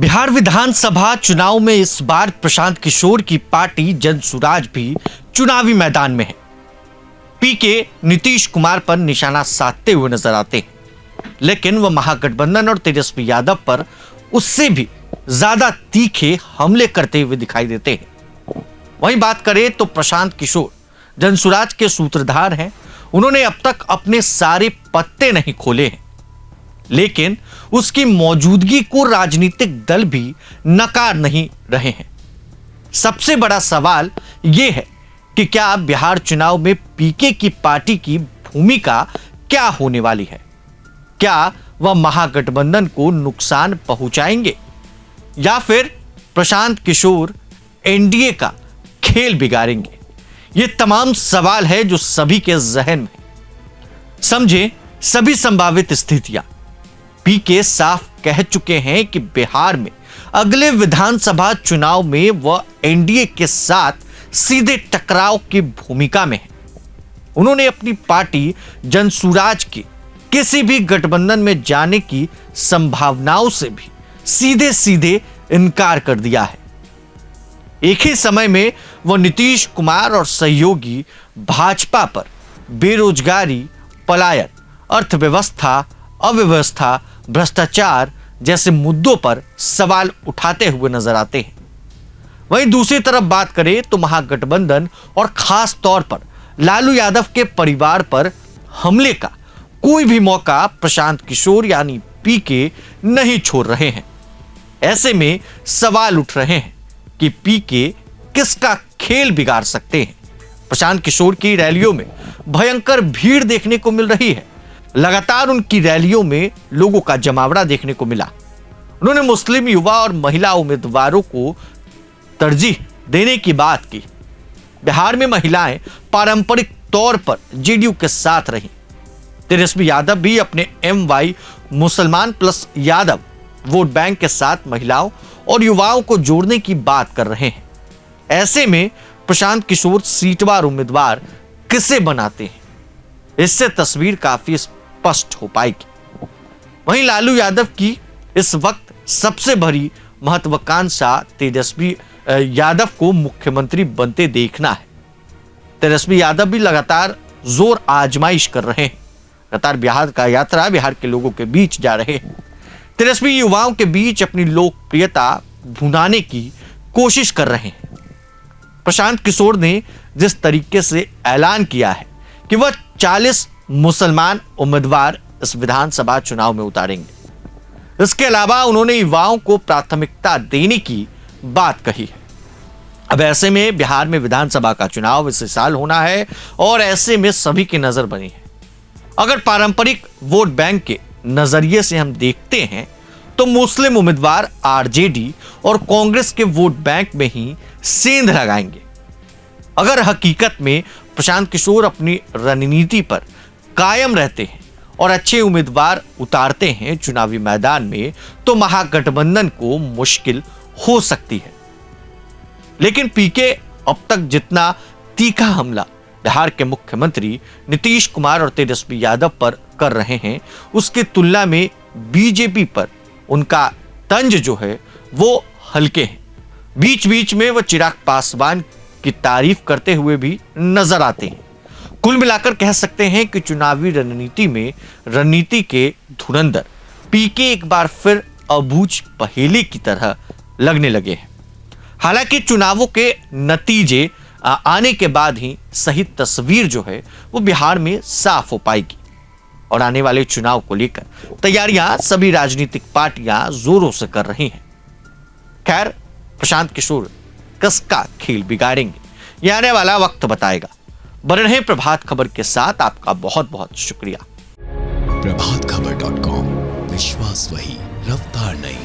बिहार विधानसभा चुनाव में इस बार प्रशांत किशोर की पार्टी जनसुराज भी चुनावी मैदान में है। पीके नीतीश कुमार पर निशाना साधते हुए नजर आते हैं, लेकिन वह महागठबंधन और तेजस्वी यादव पर उससे भी ज्यादा तीखे हमले करते हुए दिखाई देते हैं। वहीं बात करें तो प्रशांत किशोर जनसुराज के सूत्रधार हैं। उन्होंने अब तक अपने सारे पत्ते नहीं खोले हैं, लेकिन उसकी मौजूदगी को राजनीतिक दल भी नकार नहीं रहे हैं। सबसे बड़ा सवाल यह है कि क्या बिहार चुनाव में पीके की पार्टी की भूमिका क्या होने वाली है? क्या वह महागठबंधन को नुकसान पहुंचाएंगे या फिर प्रशांत किशोर एनडीए का खेल बिगाड़ेंगे? ये तमाम सवाल है जो सभी के जहन में। समझे सभी संभावित स्थितियां। पीके साफ कह चुके हैं कि बिहार में अगले विधानसभा चुनाव में वह एनडीए के साथ सीधे टकराव की भूमिका में है। उन्होंने अपनी पार्टी जनसुराज की किसी भी गठबंधन में जाने की संभावनाओं से भी सीधे सीधे इनकार कर दिया है। एक ही समय में वह नीतीश कुमार और सहयोगी भाजपा पर बेरोजगारी, पलायन, अर्थव्यवस्था, अव्यवस्था, भ्रष्टाचार जैसे मुद्दों पर सवाल उठाते हुए नजर आते हैं। वहीं दूसरी तरफ बात करें तो महागठबंधन और खास तौर पर लालू यादव के परिवार पर हमले का कोई भी मौका प्रशांत किशोर यानी पीके नहीं छोड़ रहे हैं। ऐसे में सवाल उठ रहे हैं कि पीके किसका खेल बिगाड़ सकते हैं। प्रशांत किशोर की रैलियों में भयंकर भीड़ देखने को मिल रही है। लगातार उनकी रैलियों में लोगों का जमावड़ा देखने को मिला। उन्होंने मुस्लिम युवा और महिला उम्मीदवारों को तरजीह देने की बात की। बिहार में महिलाएं पारंपरिक तौर पर जेडीयू के साथ रहीं। तेजस्वी यादव भी अपने MY मुसलमान प्लस यादव वोट बैंक के साथ महिलाओं और युवाओं को जोड़ने की बात कर रहे हैं। ऐसे में प्रशांत किशोर सीटवार उम्मीदवार किसे बनाते हैं, इससे तस्वीर काफी स्पष्ट हो पाएगी। वहीं लालू यादव की इस वक्त सबसे बड़ी महत्वाकांक्षा तेजस्वी यादव को मुख्यमंत्री बनते देखना है। तेजस्वी यादव भी लगातार जोर आजमाइश कर रहे हैं। लगातार बिहार का यात्रा बिहार के लोगों के बीच जा रहे हैं। तेजस्वी युवाओं के बीच अपनी लोकप्रियता भुनाने की कोशिश कर रहे हैं। प्रशांत किशोर ने जिस तरीके से ऐलान किया है कि वह 40 मुसलमान उम्मीदवार इस विधानसभा चुनाव में उतारेंगे। इसके अलावा उन्होंने युवाओं को प्राथमिकता देने की बात कही है। अब ऐसे में बिहार में विधानसभा का चुनाव इस साल होना है और ऐसे में सभी की नजर बनी है। अगर पारंपरिक वोट बैंक के नजरिए से हम देखते हैं तो मुस्लिम उम्मीदवार आरजेडी और कांग्रेस के वोट बैंक में ही सेंध लगाएंगे। अगर हकीकत में प्रशांत किशोर अपनी रणनीति पर कायम रहते हैं और अच्छे उम्मीदवार उतारते हैं चुनावी मैदान में, तो महागठबंधन को मुश्किल हो सकती है। लेकिन पीके अब तक जितना तीखा हमला बिहार के मुख्यमंत्री नीतीश कुमार और तेजस्वी यादव पर कर रहे हैं, उसकी तुलना में बीजेपी पर उनका तंज जो है वो हल्के हैं। बीच बीच में वह चिराग पासवान की तारीफ करते हुए भी नजर आते हैं। कुल मिलाकर कह सकते हैं कि चुनावी रणनीति के धुरंधर पीके एक बार फिर अबूझ पहेली की तरह लगने लगे हैं। हालांकि चुनावों के नतीजे आने के बाद ही सही तस्वीर जो है वो बिहार में साफ हो पाएगी और आने वाले चुनाव को लेकर तैयारियां सभी राजनीतिक पार्टियां जोरों से कर रही हैं। खैर, प्रशांत किशोर किसका खेल बिगाड़ेंगे ये आने वाला वक्त बताएगा। बने रहें प्रभात खबर के साथ। आपका बहुत बहुत शुक्रिया। प्रभातखबर.com, विश्वास वही, रफ्तार नहीं।